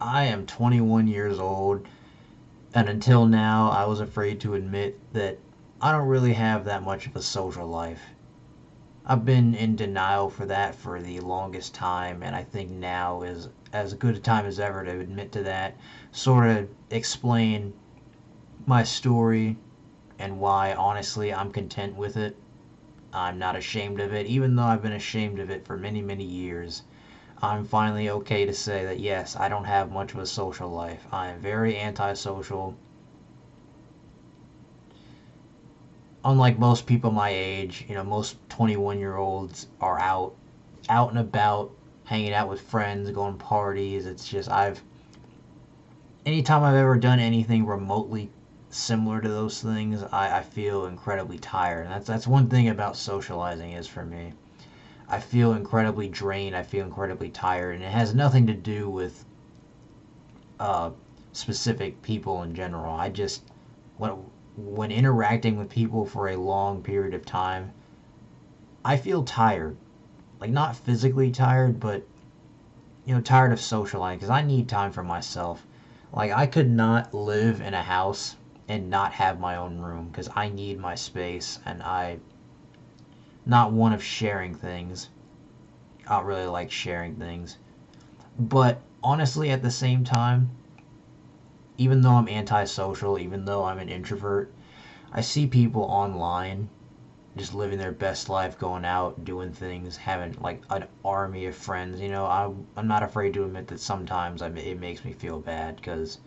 I am 21 years old, and until now, I was afraid to admit that I don't really have that much of a social life. I've been in denial for that for the longest time, and I think now is as good a time as ever to admit to that, sort of explain my story and why, honestly, I'm content with it. I'm not ashamed of it, even though I've been ashamed of it for many, many years. I'm finally okay to say that yes, I don't have much of a social life. I am very antisocial. Unlike most people my age, most 21-year-olds are out and about, hanging out with friends, going parties. It's just anytime I've ever done anything remotely similar to those things, I feel incredibly tired. And that's one thing about socializing is for me. I feel incredibly drained. I feel incredibly tired, and it has nothing to do with uh, specific people in general. I just when interacting with people for a long period of time, I feel tired. Like not physically tired, but tired of socializing because I need time for myself. Like I could not live in a house and not have my own room because I need my space and I not one of sharing things. I don't really like sharing things. But honestly at the same time, even though I'm antisocial, even though I'm an introvert, I see people online just living their best life, going out, doing things, having like an army of friends. I'm not afraid to admit that sometimes it makes me feel bad because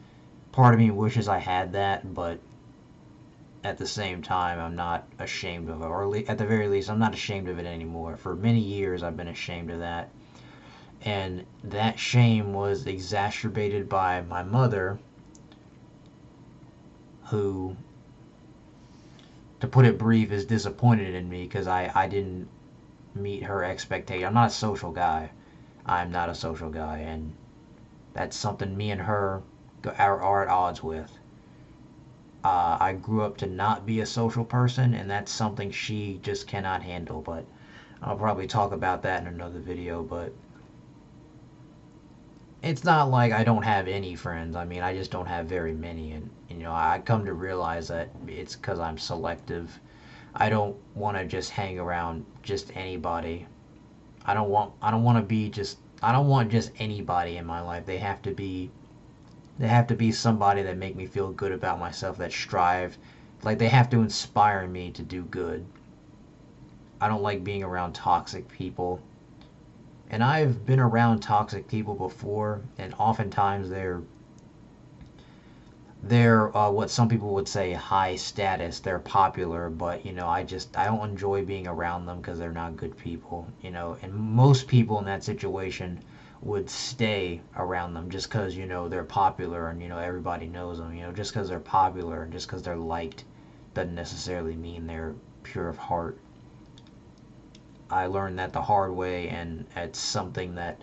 part of me wishes I had that, but at the same time, I'm not ashamed of it, or at the very least, I'm not ashamed of it anymore. For many years, I've been ashamed of that, and that shame was exacerbated by my mother, who, to put it brief, is disappointed in me because I didn't meet her expectation. I'm not a social guy. I'm not a social guy, and that's something me and her are at odds with. I grew up to not be a social person, and that's something she just cannot handle. But I'll probably talk about that in another video. But it's not like I don't have any friends. I mean, I just don't have very many, and I come to realize that it's because I'm selective. I don't want to just hang around just anybody. I don't want to be just I don't want just anybody in my life. They have to be somebody that make me feel good about myself, that strive, like they have to inspire me to do good. I don't like being around toxic people. And I've been around toxic people before, and oftentimes they're what some people would say high status. They're popular, but I don't enjoy being around them because they're not good people. And most people in that situation would stay around them just because they're popular and everybody knows them. Just because they're popular and just because they're liked doesn't necessarily mean they're pure of heart. I learned that the hard way, and it's something that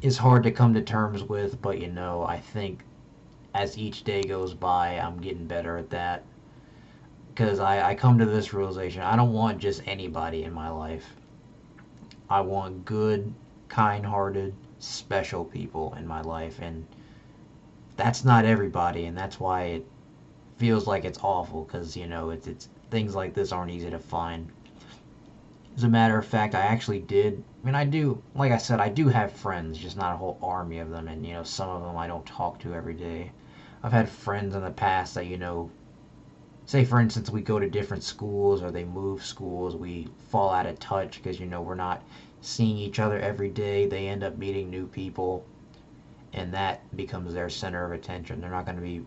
is hard to come to terms with. But I think as each day goes by, I'm getting better at that. Because I come to this realization I don't want just anybody in my life. I want good, kind hearted, special people in my life. And that's not everybody. And that's why it feels like it's awful. Because, it's things like this aren't easy to find. As a matter of fact, I actually did. I mean, I do, like I said, I do have friends, just not a whole army of them. And, some of them I don't talk to every day. I've had friends in the past that, say for instance we go to different schools or they move schools, we fall out of touch because we're not seeing each other every day. They end up meeting new people, and that becomes their center of attention. They're not going to be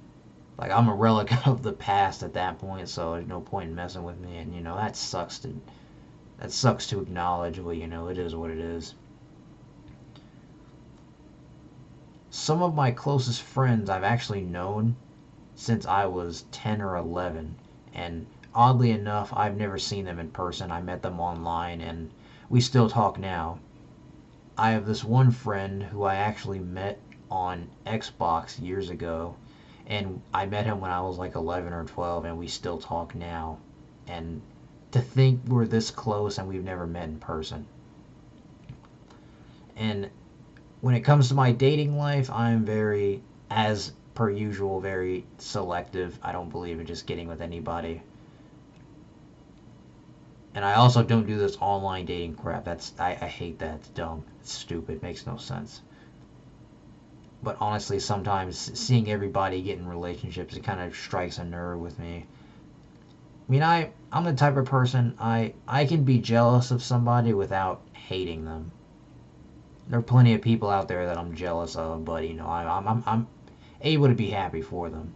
like, I'm a relic of the past at that point, so there's no point in messing with me. And that sucks to acknowledge, but it is what it is. Some of my closest friends I've actually known since I was 10 or 11. And oddly enough, I've never seen them in person. I met them online and we still talk now. I have this one friend who I actually met on Xbox years ago. And I met him when I was like 11 or 12, and we still talk now. And to think we're this close and we've never met in person. And When it comes to my dating life, I'm very, as per usual, very selective. I don't believe in just getting with anybody. And I also don't do this online dating crap. I hate that. It's dumb. It's stupid. It makes no sense. But honestly, sometimes seeing everybody get in relationships, it kind of strikes a nerve with me. I mean, I'm the type of person I can be jealous of somebody without hating them. There are plenty of people out there that I'm jealous of, but I'm able to be happy for them.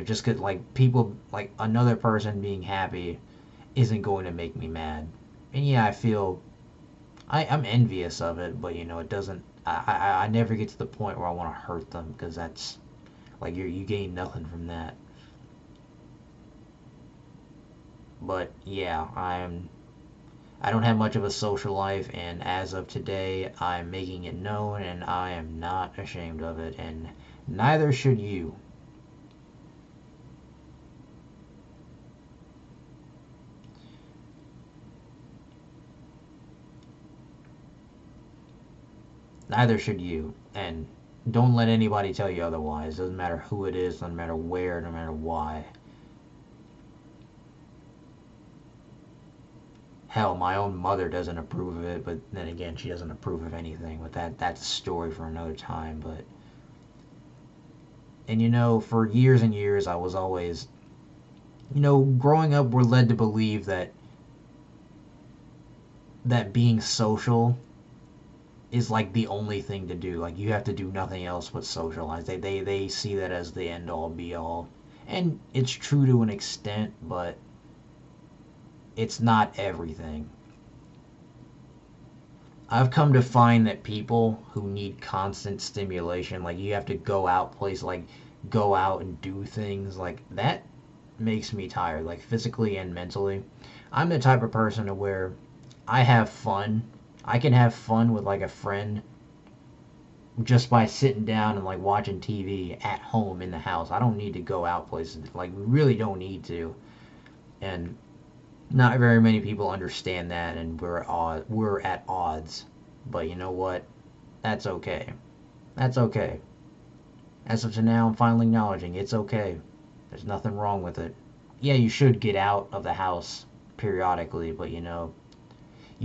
Just 'cause like people like another person being happy isn't going to make me mad. And yeah, I'm envious of it, but it doesn't. I never get to the point where I want to hurt them because that's like you gain nothing from that. But yeah, I don't have much of a social life, and as of today, I'm making it known, and I am not ashamed of it, and neither should you. Neither should you, and don't let anybody tell you otherwise. Doesn't matter who it is, doesn't matter where, no matter why. Hell, my own mother doesn't approve of it, but then again, she doesn't approve of anything. But that's a story for another time. But and for years and years, I was always, growing up, we're led to believe that being social is like the only thing to do. Like you have to do nothing else but socialize. They see that as the end all be all. And it's true to an extent, but it's not everything. I've come to find that people who need constant stimulation, like you have to go out place, like go out and do things, like that makes me tired, like physically and mentally. I'm the type of person to where I have fun. I can have fun with like a friend just by sitting down and like watching TV at home in the house. I don't need to go out places. Like we really don't need to. And not very many people understand that, and we're at odds. But you know what? That's okay. That's okay. As of now, I'm finally acknowledging it's okay. There's nothing wrong with it. Yeah, you should get out of the house periodically, but you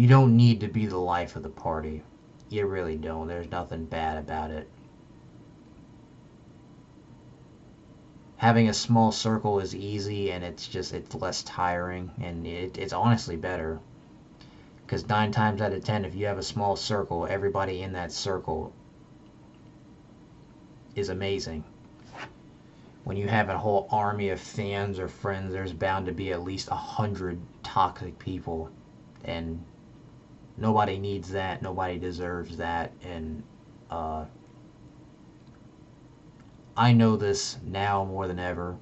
don't need to be the life of the party. You really don't. There's nothing bad about it. Having a small circle is easy, and it's less tiring, and it's honestly better. Because 9 times out of 10, if you have a small circle, everybody in that circle is amazing. When you have a whole army of fans or friends, there's bound to be at least 100 toxic people, and nobody needs that. Nobody deserves that, and I know this now more than ever,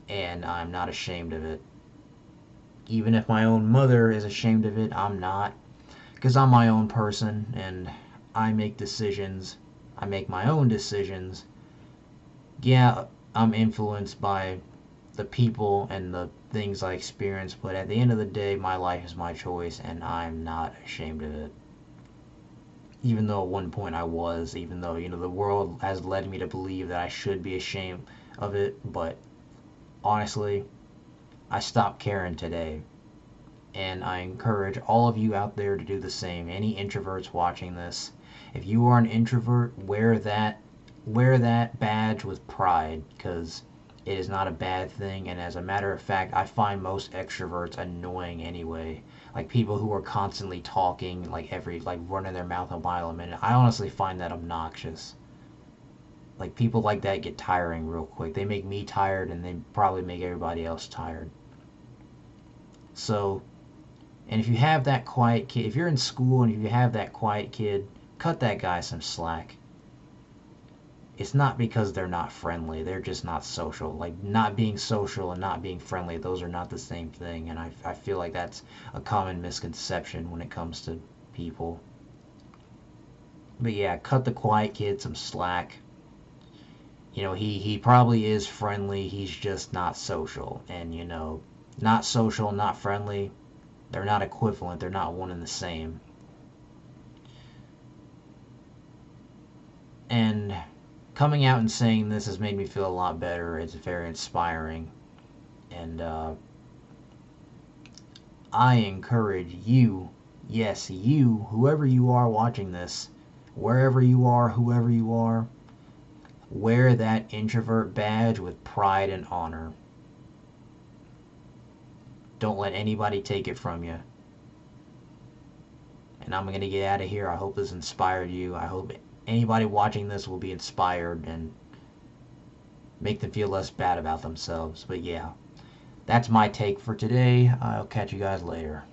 and I'm not ashamed of it. Even if my own mother is ashamed of it, I'm not, because I'm my own person and I make decisions. I make my own decisions. Yeah, I'm influenced by the people and the things I experience, but at the end of the day, my life is my choice, and I'm not ashamed of it. Even though at one point I was, even though, the world has led me to believe that I should be ashamed of it, but honestly, I stopped caring today. And I encourage all of you out there to do the same. Any introverts watching this, if you are an introvert, wear that badge with pride, because it is not a bad thing. And as a matter of fact, I find most extroverts annoying anyway. Like people who are constantly talking, like running their mouth a mile a minute. I honestly find that obnoxious. Like people like that get tiring real quick. They make me tired, and they probably make everybody else tired. So, and if you have that quiet kid, if you're in school and if you have that quiet kid, cut that guy some slack. It's not because they're not friendly. They're just not social. Like not being social and not being friendly, those are not the same thing. And I feel like that's a common misconception when it comes to people. But yeah, cut the quiet kid some slack. He probably is friendly. He's just not social. And not social, not friendly, they're not equivalent. They're not one and the same. And coming out and saying this has made me feel a lot better. It's very inspiring. And I encourage you, yes, you, whoever you are watching this, wherever you are, whoever you are, wear that introvert badge with pride and honor. Don't let anybody take it from you. And I'm going to get out of here. I hope this inspired you. I hope anybody watching this will be inspired and make them feel less bad about themselves. But yeah, that's my take for today. I'll catch you guys later.